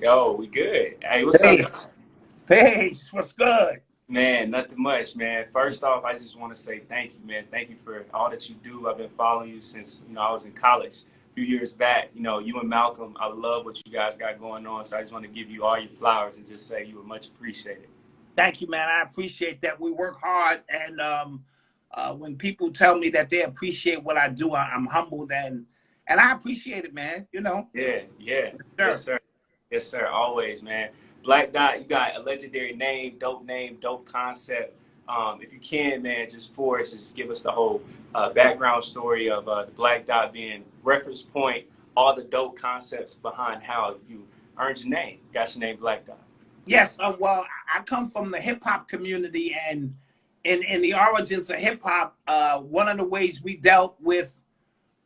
Yo, we good. Hey, what's up, Peace. Peace. What's good? man? Nothing much, man. First off, I just want to say thank you, man. Thank you for all that you do. I've been following you since, I was in college a few years back. You and Malcolm, I love what you guys got going on. So I just want to give you all your flowers and just say you were much appreciated. Thank you, man. I appreciate that. We work hard, and when people tell me that they appreciate what I do, I'm humbled and I appreciate it, man. Yeah, yeah. Sure. Yes, sir. Yes, sir. Always, man. Black Dot, you got a legendary name, dope concept. If you can, man, just for us, just give us the whole background story of the Black Dot being reference point, all the dope concepts behind how you earned your name, got your name Black Dot. Yes. Well, I come from the hip hop community, and in the origins of hip hop, one of the ways we dealt with,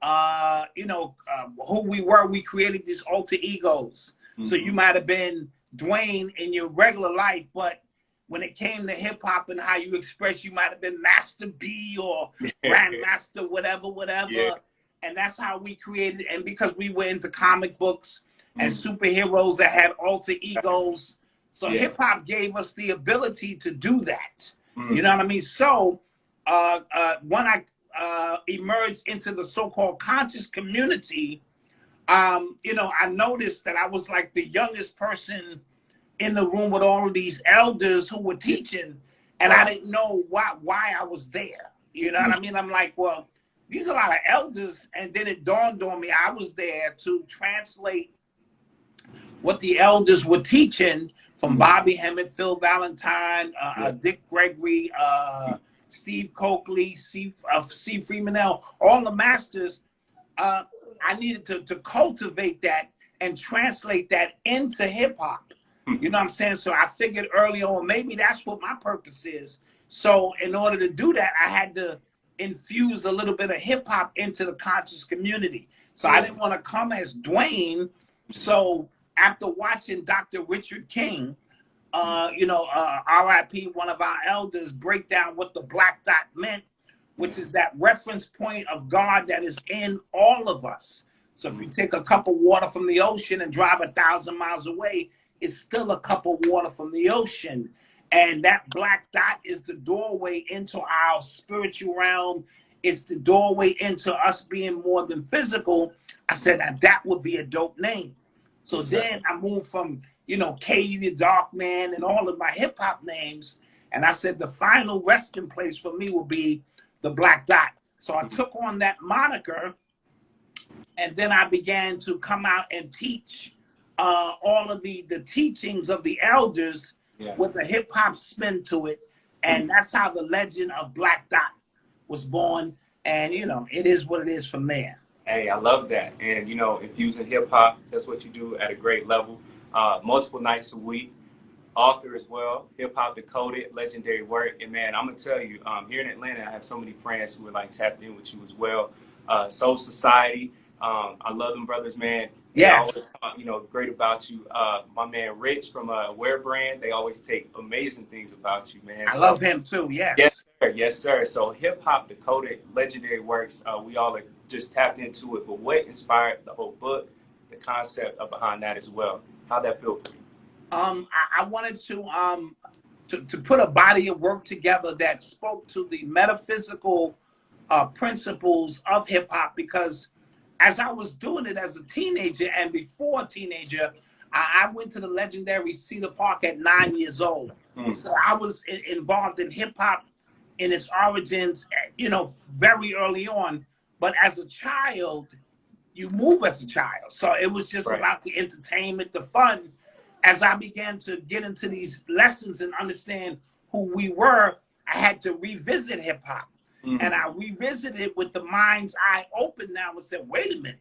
who we were, we created these alter egos. So you might have been Dwayne in your regular life, but when it came to hip hop and how you express, you might have been Master B or Grandmaster, whatever. Yeah. And that's how we created. And because we were into comic books and superheroes that had alter egos, so hip hop gave us the ability to do that. You know what I mean? So when I emerged into the so-called conscious community, I noticed that I was like the youngest person in the room with all of these elders who were teaching, and I didn't know why I was there. You know what I mean? I'm like, well, these are a lot of elders, and then it dawned on me I was there to translate what the elders were teaching from Bobby Hemmit, Phil Valentine, Dick Gregory, Steve Coakley, C. Freemanell, all the masters. I needed to cultivate that and translate that into hip hop. You know what I'm saying? So I figured early on, maybe that's what my purpose is. So in order to do that, I had to infuse a little bit of hip hop into the conscious community. So I didn't want to come as Dwayne. So after watching Dr. Richard King, RIP, one of our elders, break down what the Black Dot meant, which is that reference point of God that is in all of us. So if you take a cup of water from the ocean and drive 1,000 miles away, it's still a cup of water from the ocean. And that black dot is the doorway into our spiritual realm. It's the doorway into us being more than physical. I said that would be a dope name. So then I moved from, K the Dark Man and all of my hip hop names. And I said the final resting place for me would be the Black Dot. So I took on that moniker, and then I began to come out and teach all of the teachings of the elders with a hip hop spin to it. And that's how the legend of Black Dot was born. And, it is what it is from there. Hey, I love that. And, infusing hip hop, that's what you do at a great level. Multiple nights a week. Author as well, Hip Hop Decoded, legendary work. And man, I'm gonna tell you, here in Atlanta, I have so many friends who are like tapped in with you as well. Soul Society, I love them brothers, man. Yes. They always, great about you. My man Rich from Wear Brand, they always take amazing things about you, man. I love him too. Yes. Yes, sir. Yes, sir. So Hip Hop Decoded, legendary works. We all are just tapped into it. But what inspired the whole book, the concept behind that as well? How'd that feel for you? I wanted to put a body of work together that spoke to the metaphysical principles of hip hop, because as I was doing it as a teenager and before a teenager, I went to the legendary Cedar Park at 9 years old. So I was involved in hip hop in its origins, very early on. But as a child, you move as a child. So it was just about the entertainment, the fun. As I began to get into these lessons and understand who we were, I had to revisit hip hop. And I revisited it with the mind's eye open now and said, wait a minute,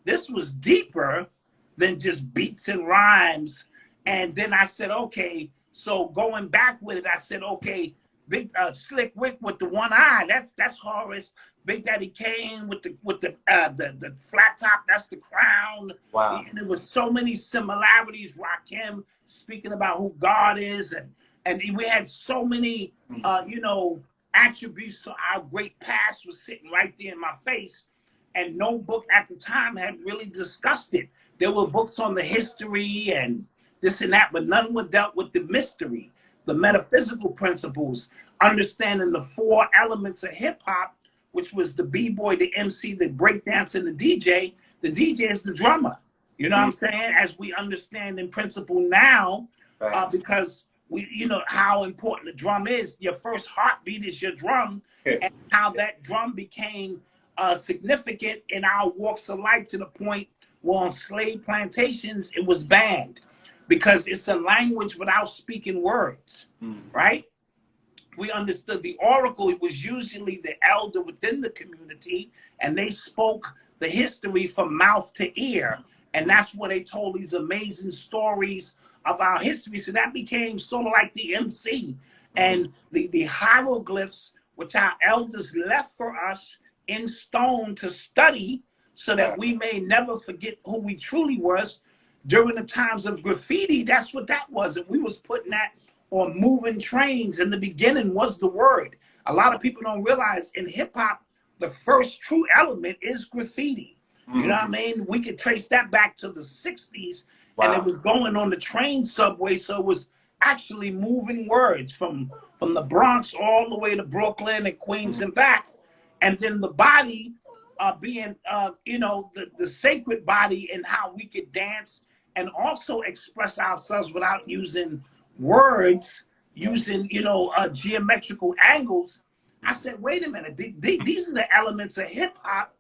this was deeper than just beats and rhymes. And then I said, okay, so going back with it, I said, okay, Big Slick Rick with the one eye, that's Horace. Big Daddy Kane with the flat top, that's the Crown. Wow. And there was so many similarities. Rakim speaking about who God is, and we had so many attributes to our great past was sitting right there in my face, and no book at the time had really discussed it. There were books on the history and this and that, but none were dealt with the mystery, the metaphysical principles, understanding the 4 elements of hip hop, which was the b-boy, the MC, the breakdancer, and the DJ. The DJ is the drummer. You know what I'm saying? As we understand in principle now, because we, you know, how important the drum is. Your first heartbeat is your drum, and how that drum became significant in our walks of life to the point where on slave plantations it was banned because it's a language without speaking words, right? We understood the oracle. It was usually the elder within the community, and they spoke the history from mouth to ear. And that's where they told these amazing stories of our history. So that became sort of like the MC and the hieroglyphs, which our elders left for us in stone to study so that we may never forget who we truly was. During the times of graffiti, that's what that was. And we was putting that on moving trains. In the beginning was the word. A lot of people don't realize in hip hop, the first true element is graffiti. You know what I mean? We could trace that back to the 60s, and it was going on the train subway. So it was actually moving words from the Bronx all the way to Brooklyn and Queens and back. And then the body being, you know, the sacred body and how we could dance and also express ourselves without using words, using, you know, geometrical angles. I said, wait a minute, these are the elements of hip hop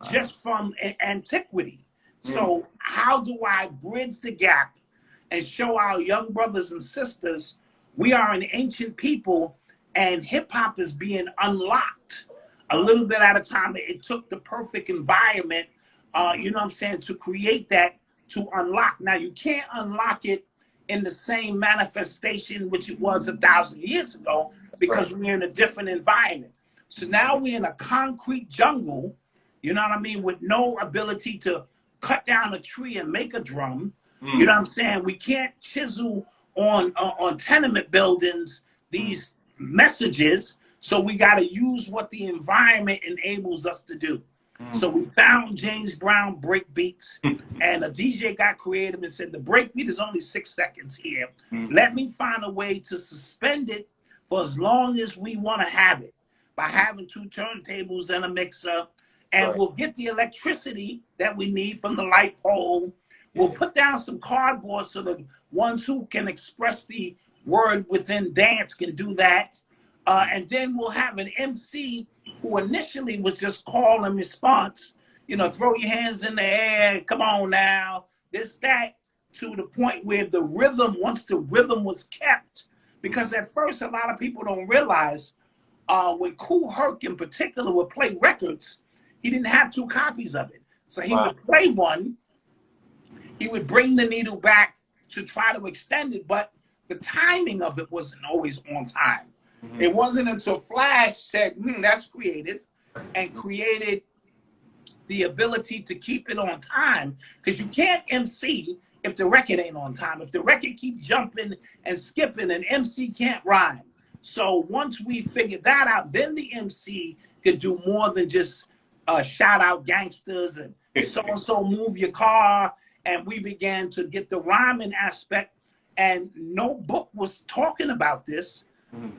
just from antiquity. So how do I bridge the gap and show our young brothers and sisters we are an ancient people and hip hop is being unlocked a little bit at a time? It took the perfect environment, you know what I'm saying, to create that, to unlock. Now, you can't unlock it in the same manifestation which it was 1,000 years ago because we're in a different environment. So now we're in a concrete jungle, you know what I mean, with no ability to cut down a tree and make a drum. You know what I'm saying? We can't chisel on tenement buildings these messages, so we got to use what the environment enables us to do. So we found James Brown break beats, and a DJ got creative and said, the break beat is only 6 seconds here. Let me find a way to suspend it for as long as we want to have it by having 2 turntables and a mixer, and we'll get the electricity that we need from the light pole. We'll put down some cardboard so the ones who can express the word within dance can do that. And then we'll have an MC who initially was just call and response, you know, throw your hands in the air, come on now, this, that, to the point where the rhythm, once the rhythm was kept, because at first a lot of people don't realize when Kool Herc in particular would play records, he didn't have 2 copies of it. So he would play one, he would bring the needle back to try to extend it, but the timing of it wasn't always on time. It wasn't until Flash said, that's creative, and created the ability to keep it on time, because you can't MC if the record ain't on time. If the record keep jumping and skipping, an MC can't rhyme. So once we figured that out, then the MC could do more than just shout out gangsters and so-and-so move your car. And we began to get the rhyming aspect, and no book was talking about this.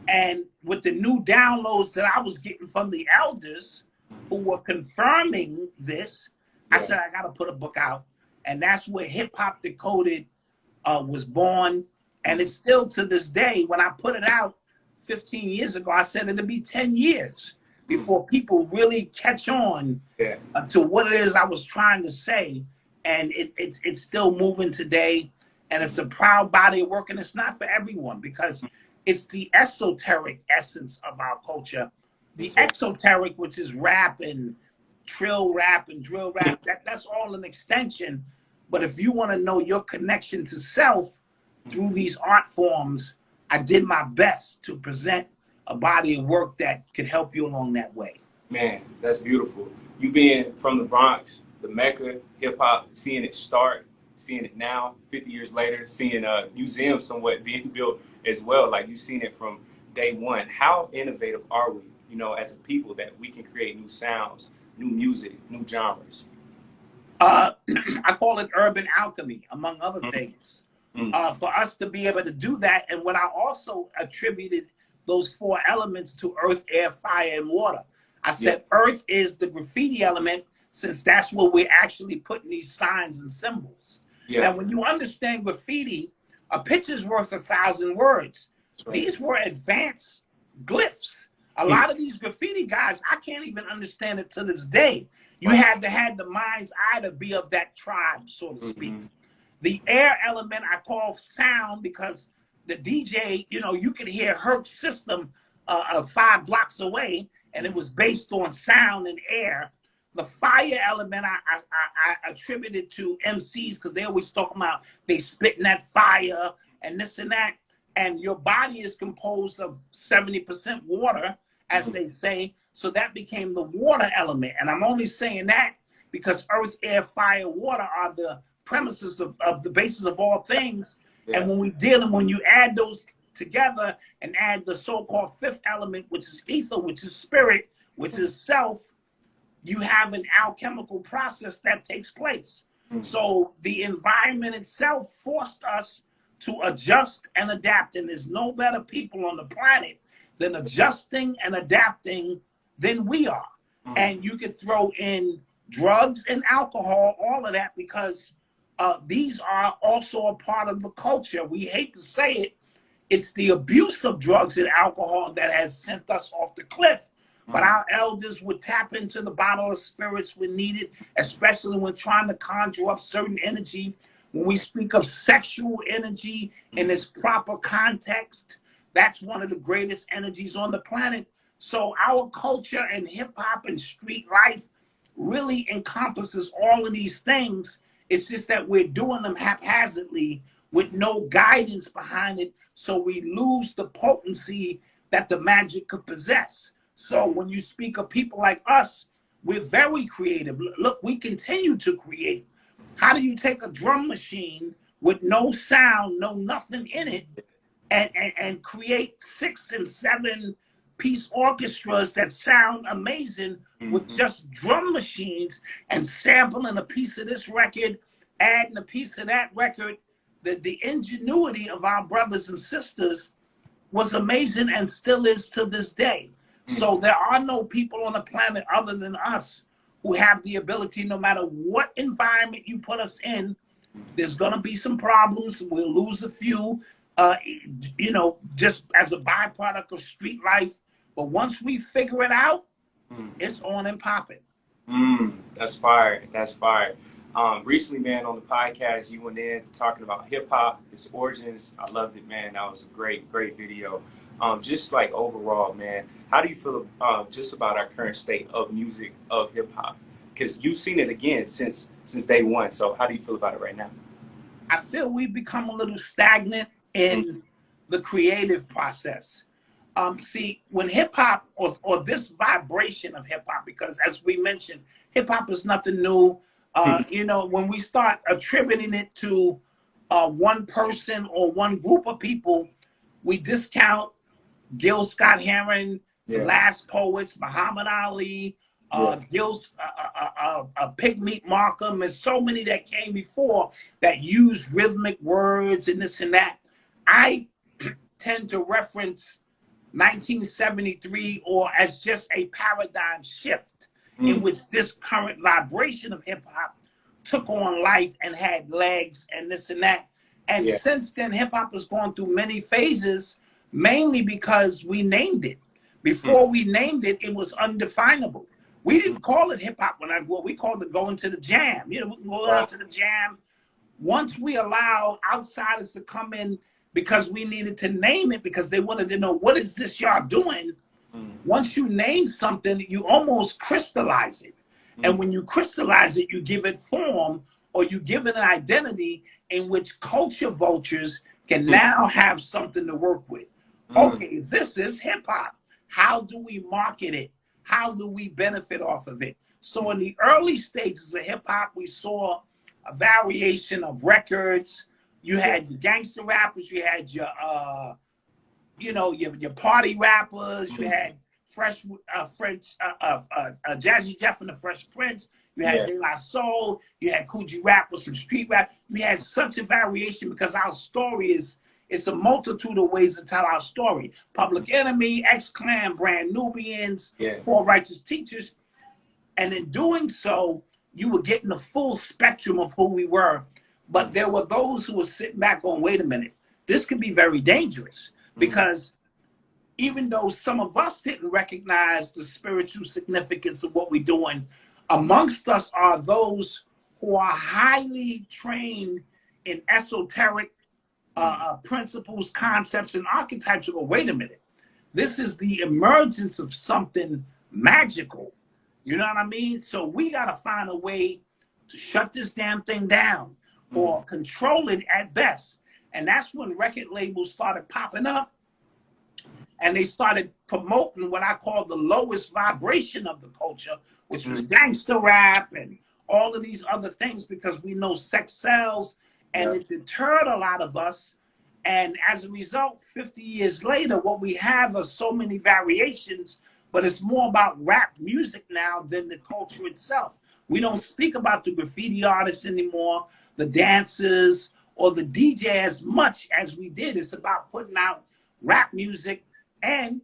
And with the new downloads that I was getting from the elders who were confirming this, I said, I got to put a book out. And that's where Hip Hop Decoded was born. And it's still to this day, when I put it out 15 years ago, I said it'll be 10 years before people really catch on to what it is I was trying to say. And it's still moving today. And it's a proud body of work. And it's not for everyone, because it's the esoteric essence of our culture. The exoteric, which is rap and trill rap and drill rap, that's all an extension. But if you want to know your connection to self through these art forms, I did my best to present a body of work that could help you along that way. Man, that's beautiful. You being from the Bronx, the Mecca, hip hop, seeing it start, seeing it now, 50 years later, seeing museums somewhat being built as well. Like, you've seen it from day one. How innovative are we, you know, as a people, that we can create new sounds, new music, new genres? I call it urban alchemy, among other things. for us to be able to do that. And when I also attributed those 4 elements to earth, air, fire, and water, I said earth is the graffiti element, since that's where we're actually putting these signs and symbols. Now, when you understand graffiti, a picture's worth 1,000 words. Right. These were advanced glyphs. A lot of these graffiti guys, I can't even understand it to this day. You had to have the mind's eye to be of that tribe, so to speak. The air element I call sound, because the DJ, you know, you could hear Herc's system 5 blocks away, and it was based on sound and air. The fire element I attributed to MCs, because they always talk about they spitting that fire and this and that. And your body is composed of 70% water, as they say. So that became the water element. And I'm only saying that because earth, air, fire, water are the premises of the basis of all things. And when you add those together and add the so-called 5th element, which is ether, which is spirit, which is self, you have an alchemical process that takes place. So the environment itself forced us to adjust and adapt. And there's no better people on the planet than adjusting and adapting than we are. And you can throw in drugs and alcohol, all of that, because these are also a part of the culture. We hate to say it. It's the abuse of drugs and alcohol that has sent us off the cliff. But our elders would tap into the bottle of spirits when needed, especially when trying to conjure up certain energy. When we speak of sexual energy in its proper context, that's one of the greatest energies on the planet. So our culture and hip hop and street life really encompasses all of these things. It's just that we're doing them haphazardly with no guidance behind it. So we lose the potency that the magic could possess. So when you speak of people like us, we're very creative. Look, we continue to create. How do you take a drum machine with no sound, no nothing in it, and create 6 and 7 piece orchestras that sound amazing with just drum machines, and sampling a piece of this record, adding a piece of that record? The ingenuity of our brothers and sisters was amazing and still is to this day. So there are no people on the planet other than us who have the ability, no matter what environment you put us in, there's going to be some problems. We'll lose a few, you know, just as a byproduct of street life. But once we figure it out, it's on and popping. That's fire. That's fire. Recently, man, on the podcast, you went in talking about hip hop, its origins. I loved it, man. That was a great video. Just like overall, man, how do you feel just about our current state of music, of hip hop? Because you've seen it again since day one. So how do you feel about it right now? I feel we've become a little stagnant in the creative process. See, when hip hop or this vibration of hip hop, because as we mentioned, hip hop is nothing new. You know, when we start attributing it to one person or one group of people, we discount Gil Scott-Heron, the Last Poets, Muhammad Ali, Pigmeat Markham, and so many that came before that used rhythmic words and this and that. I tend to reference 1973 or as just a paradigm shift in which this current vibration of hip hop took on life and had legs and this and that. And since then, hip hop has gone through many phases, mainly because we named it. Before we named it, it was undefinable. We didn't call it hip hop when I grew up. We called it going to the jam. You know, we can go out to the jam. Once we allow outsiders to come in, because we needed to name it, because they wanted to know, what is this y'all doing? Once you name something, you almost crystallize it. And when you crystallize it, you give it form, or you give it an identity in which culture vultures can now have something to work with. Okay, this is hip hop. How do we market it? How do we benefit off of it? So in the early stages of hip hop, we saw a variation of records. You had your gangster rappers, you had your, you know, your party rappers, you had Jazzy Jeff and the Fresh Prince, you had De La Soul, you had Coogee Rap with some street rap. We had such a variation because our story is, it's a multitude of ways to tell our story. Public Enemy, X-Clan, Brand Nubians, Poor Righteous Teachers. And in doing so, you were getting the full spectrum of who we were. But there were those who were sitting back going, wait a minute, this could be very dangerous. Because even though some of us didn't recognize the spiritual significance of what we're doing, amongst us are those who are highly trained in esoteric principles, concepts, and archetypes. You go, wait a minute, this is the emergence of something magical. You know what I mean? So we got to find a way to shut this damn thing down or control it at best. And that's when record labels started popping up and they started promoting what I call the lowest vibration of the culture, which was gangster rap and all of these other things, because we know sex sells, and it deterred a lot of us. And as a result, 50 years later, what we have are so many variations, but it's more about rap music now than the culture itself. We don't speak about the graffiti artists anymore, the dancers, or the DJ as much as we did. It's about putting out rap music. And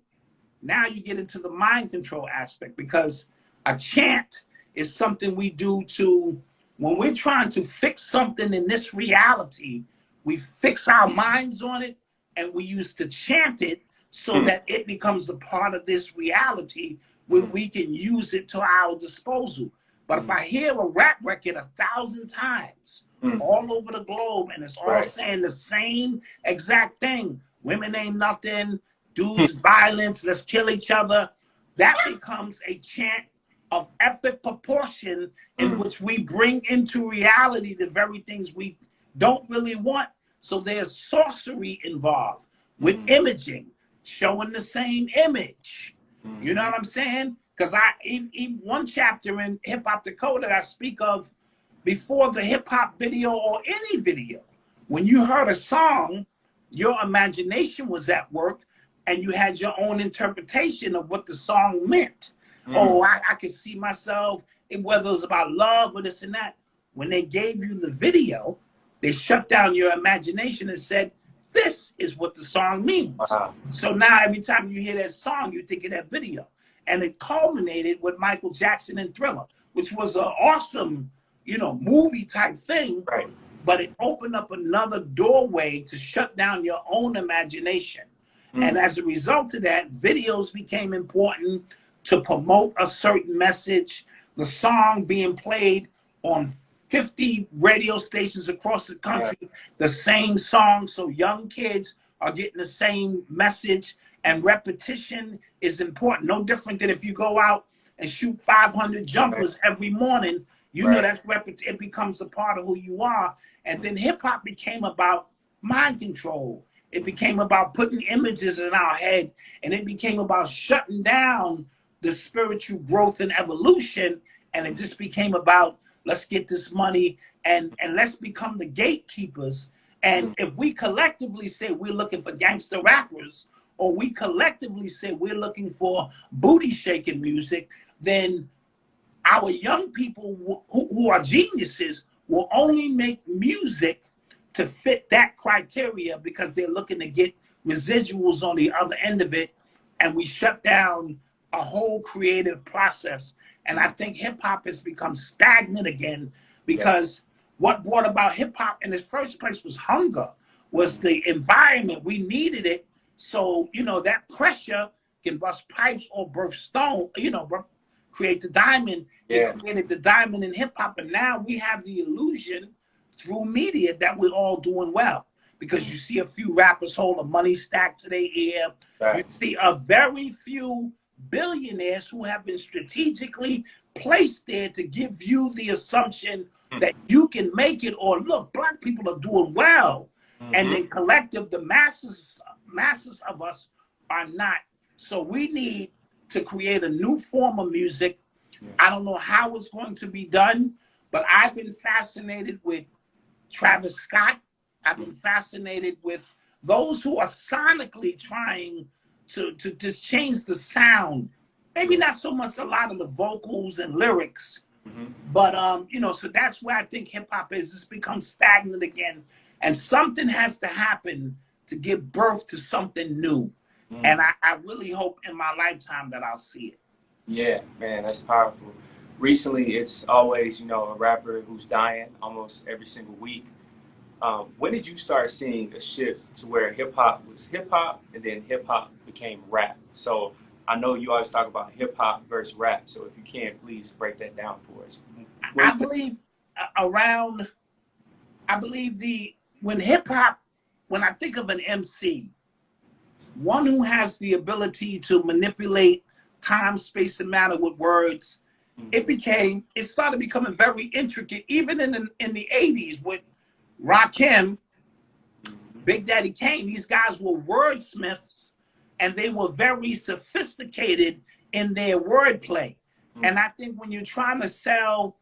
now you get into the mind control aspect, because a chant is something we do to, when we're trying to fix something in this reality, we fix our minds on it and we use to chant it so that it becomes a part of this reality where we can use it to our disposal. But if I hear a rap record 1,000 times all over the globe and it's all saying the same exact thing, women ain't nothing, dudes violence, let's kill each other, that becomes a chant of epic proportion in which we bring into reality the very things we don't really want. So there's sorcery involved with imaging, showing the same image. You know what I'm saying? Because in one chapter in Hip Hop Decoded, I speak of before the hip hop video or any video. When you heard a song, your imagination was at work and you had your own interpretation of what the song meant. Oh, I could see myself, whether it was about love or this and that. When they gave you the video, they shut down your imagination and said, this is what the song means. So now every time you hear that song, you think of that video. And it culminated with Michael Jackson and Thriller, which was an awesome, you know, movie type thing. But it opened up another doorway to shut down your own imagination. And as a result of that, videos became important to promote a certain message. The song being played on 50 radio stations across the country, the same song. So young kids are getting the same message, and repetition is important. No different than if you go out and shoot 500 jumpers every morning, you know that's it becomes a part of who you are. And then hip hop became about mind control. It became about putting images in our head, and it became about shutting down the spiritual growth and evolution. And it just became about, let's get this money and let's become the gatekeepers. And if we collectively say we're looking for gangster rappers, or we collectively say we're looking for booty shaking music, then our young people who are geniuses will only make music to fit that criteria, because they're looking to get residuals on the other end of it. And we shut down a whole creative process. And I think hip hop has become stagnant again, because what brought about hip hop in the first place was hunger, was the environment. We needed it. So, you know, that pressure can bust pipes or birth stone, you know, create the diamond. It created the diamond in hip hop. And now we have the illusion through media that we're all doing well, because you see a few rappers hold a money stack to their ear. You see a very few billionaires who have been strategically placed there to give you the assumption that you can make it, or look, black people are doing well. And then collective, the masses of us are not. So we need to create a new form of music. I don't know how it's going to be done, but I've been fascinated with Travis Scott. I've been fascinated with those who are sonically trying to just change the sound. Maybe not so much a lot of the vocals and lyrics, But you know, so that's where I think hip hop is. It's become stagnant again, and something has to happen to give birth to something new. And I really hope in my lifetime that I'll see it. Yeah, man, that's powerful. Recently, it's always, you know, a rapper who's dying almost every single week. When did you start seeing a shift to where hip hop was hip hop and then hip hop became rap? So I know you always talk about hip hop versus rap. So if you can, please break that down for us. I believe around, I believe when hip hop, when I think of an MC, one who has the ability to manipulate time, space, and matter with words, it started becoming very intricate, even in the 80s with Rakim, Big Daddy Kane. These guys were wordsmiths, and they were very sophisticated in their wordplay. And I think when you're trying to sell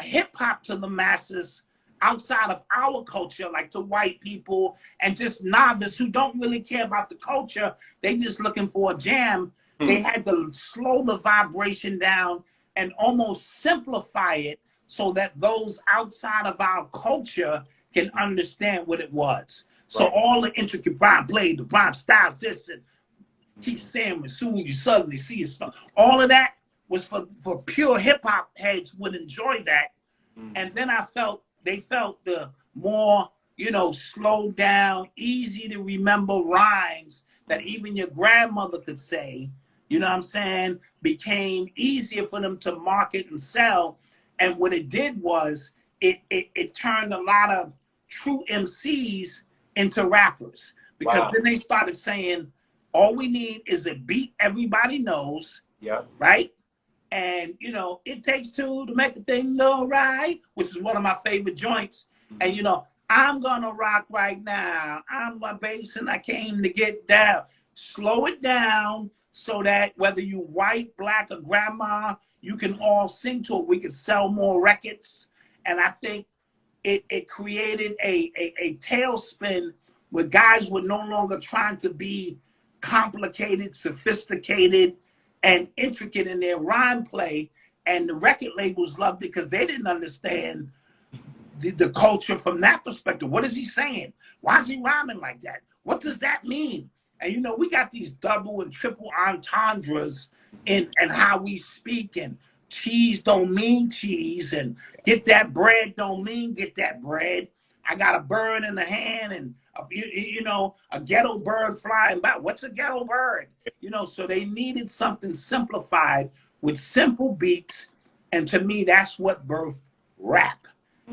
hip hop to the masses outside of our culture, like to white people and just novice who don't really care about the culture, they just looking for a jam. They had to slow the vibration down and almost simplify it so that those outside of our culture can understand what it was. So all the intricate rhyme blade, the rhyme styles, this and keep stammering, soon you suddenly see it stuff. All of that was for pure hip hop heads would enjoy that. And then they felt the more, you know, slowed down, easy to remember rhymes that even your grandmother could say, you know what I'm saying, became easier for them to market and sell. And what it did was it turned a lot of true MCs into rappers, because then they started saying, all we need is a beat everybody knows, right? And, you know, it takes two to make a thing go right, which is one of my favorite joints. And, you know, I'm gonna rock right now. I'm my bass and I came to get down. Slow it down so that whether you white, black, or grandma, you can all sing to it. We can sell more records. And I think it created a tailspin where guys were no longer trying to be complicated, sophisticated, and intricate in their rhyme play. And the record labels loved it because they didn't understand the culture from that perspective. What is he saying? Why is he rhyming like that? What does that mean? And, you know, we got these double and triple entendres in how we speak, and cheese don't mean cheese, and get that bread don't mean get that bread. I got a bird in the hand and, you know, a ghetto bird flying by. What's a ghetto bird? You know, so they needed something simplified with simple beats. And to me, that's what birthed rap.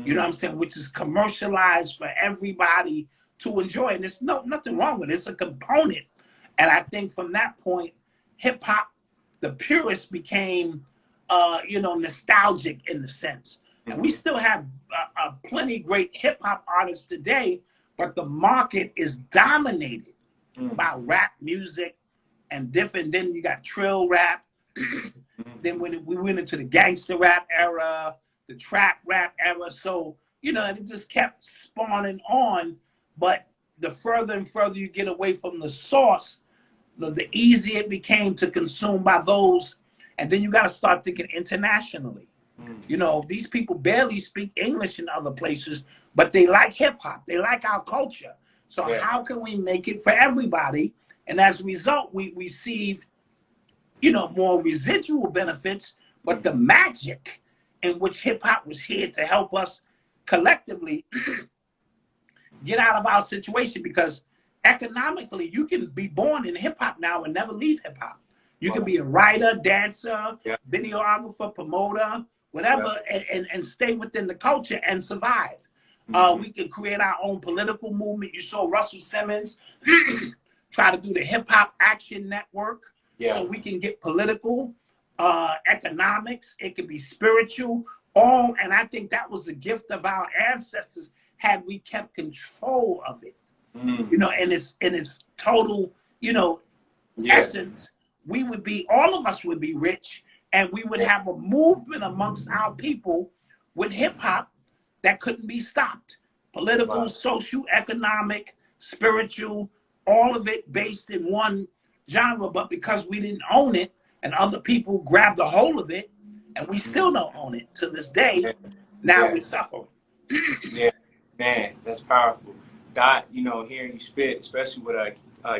You know what I'm saying? Which is commercialized for everybody to enjoy. And there's nothing wrong with it. It's a component. And I think from that point, hip hop, the purists became, you know, nostalgic in the sense. And we still have plenty great hip hop artists today, but the market is dominated by rap music and different. Then you got trill rap. Then when we went into the gangster rap era, the trap rap era. So, you know, it just kept spawning on. But the further and further you get away from the source, the easier it became to consume by those. And then you got to start thinking internationally. You know, these people barely speak English in other places, but they like hip hop. They like our culture. So how can we make it for everybody? And as a result, we receive, you know, more residual benefits, but the magic in which hip hop was here to help us collectively get out of our situation, because economically you can be born in hip hop now and never leave hip hop. You can be a writer, dancer, videographer, promoter, whatever, and stay within the culture and survive. We can create our own political movement. You saw Russell Simmons try to do the Hip Hop Action Network, so we can get political, economics. It could be spiritual, all. And I think that was the gift of our ancestors had we kept control of it. You know, in its total, you know, essence, we would be, all of us would be rich, and we would have a movement amongst our people with hip hop that couldn't be stopped. Political, social, economic, spiritual, all of it based in one genre. But because we didn't own it and other people grabbed a hold of it and we still don't own it to this day. Now we suffer. Yeah, man, that's powerful. Dot, you know, hearing you spit, especially with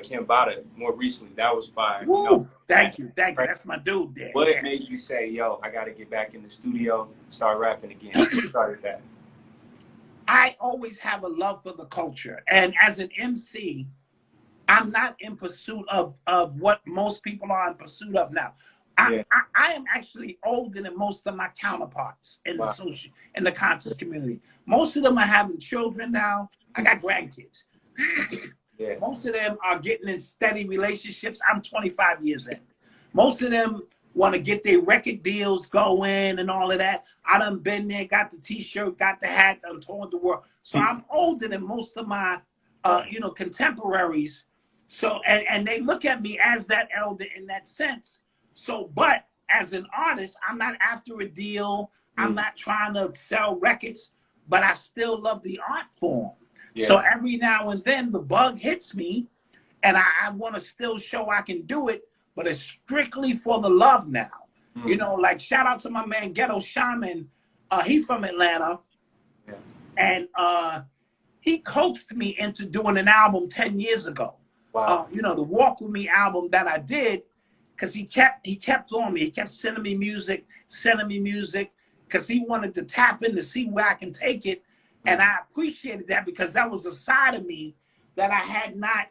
Kim Bada more recently, that was fire. Woo! You know, Thank you. That's my dude there. What made you say, yo, I got to get back in the studio, start rapping again? Who started that? I always have a love for the culture. And as an MC, I'm not in pursuit of what most people are in pursuit of now. I am actually older than most of my counterparts in the conscious community. Most of them are having children now. I got grandkids. Most of them are getting in steady relationships. I'm 25 years in. Most of them want to get their record deals going and all of that. I done been there, got the t-shirt, got the hat, I'm touring the world. So I'm older than most of my contemporaries. So and they look at me as that elder in that sense. So, but as an artist, I'm not after a deal. I'm not trying to sell records, but I still love the art form. So every now and then the bug hits me, and I want to still show I can do it, but it's strictly for the love now. You know, like shout out to my man Ghetto Shaman. He's from Atlanta, and he coaxed me into doing an album 10 years ago. You know, the Walk With Me album that I did, because he kept on me. He kept sending me music, because he wanted to tap in to see where I can take it. And I appreciated that, because that was a side of me that I had not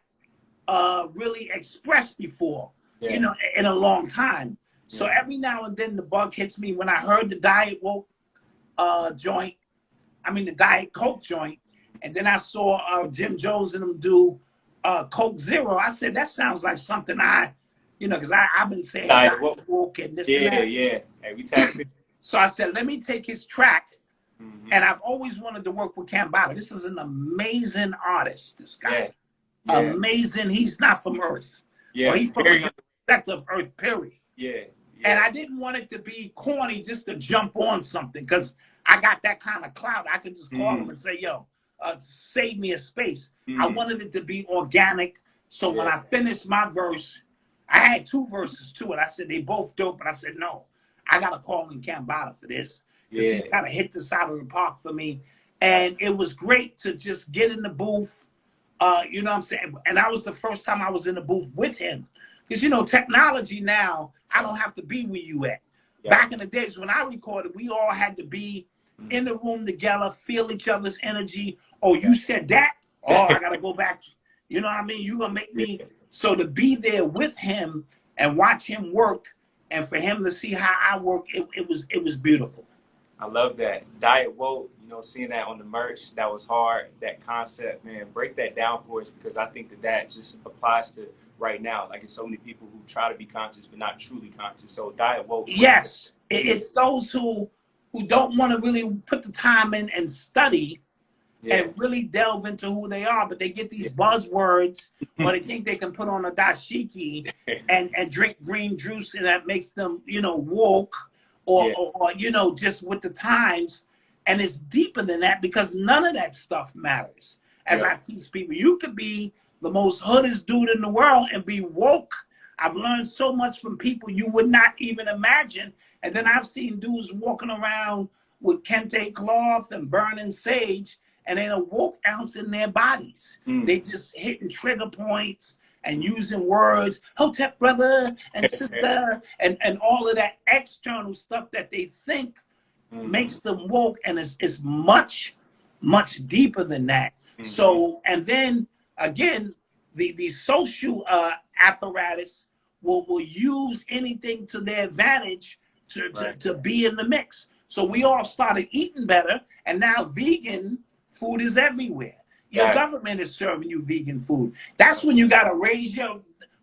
really expressed before, you know, in a long time. So every now and then the bug hits me. When I heard the Diet Woke joint, the Diet Coke joint, and then I saw Jim Jones and them do Coke Zero, I said, that sounds like something because I've been saying Diet Woke and this and that. Hey, we tapped in. So I said, let me take his track. And I've always wanted to work with Kambada. This is an amazing artist, this guy. Amazing. He's not from Earth. He's from the perspective of Earth, period. And I didn't want it to be corny just to jump on something, because I got that kind of clout. I could just call him and say, yo, save me a space. I wanted it to be organic. So when I finished my verse, I had 2 verses to it. I said, they both dope. But I said, no, I got to call in Kambada for this. He's kind of hit this out of the park for me. And it was great to just get in the booth. You know what I'm saying? And that was the first time I was in the booth with him. Because, you know, technology now, I don't have to be where you at. Back in the days when I recorded, we all had to be in the room together, feel each other's energy. Oh, you said that? Oh, I got to go back. You know what I mean? You're going to make me. So to be there with him and watch him work, and for him to see how I work, it was beautiful. I love that. Diet Woke, you know, seeing that on the merch, that was hard. That concept, man, break that down for us, because I think that just applies to right now. Like, there's so many people who try to be conscious but not truly conscious. So Diet Woke. Yes, it's those who don't want to really put the time in and study and really delve into who they are, but they get these buzzwords, or they think they can put on a dashiki and drink green juice, and that makes them, you know, woke. Or, you know, just with the times. And it's deeper than that, because none of that stuff matters. As I teach people, you could be the most hoodest dude in the world and be woke. I've learned so much from people you would not even imagine. And then I've seen dudes walking around with kente cloth and burning sage, and ain't a woke ounce in their bodies. They just hitting trigger points and using words, Hotep brother and sister, and all of that external stuff that they think makes them woke, and it's much, much deeper than that. So, and then again, the social apparatus will use anything to their advantage to be in the mix. So we all started eating better, and now vegan food is everywhere. Your government is serving you vegan food. That's when you got to raise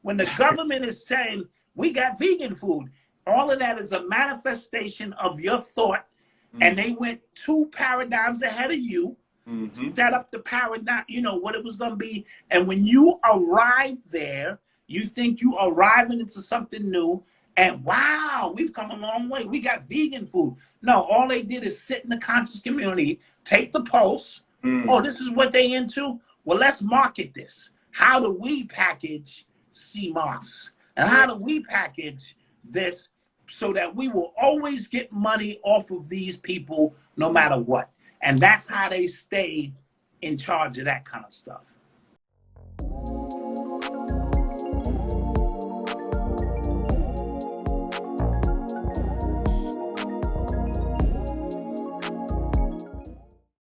when the government is saying, we got vegan food, all of that is a manifestation of your thought. And they went 2 paradigms ahead of you, set up the paradigm, you know, what it was going to be. And when you arrive there, you think you arriving into something new. And wow, we've come a long way. We got vegan food. No, all they did is sit in the conscious community, take the pulse. Oh, this is what they into? Well, let's market this. How do we package CMOS? And how do we package this? so that we will always get money off of these people no matter what. And that's how they stay in charge of that kind of stuff.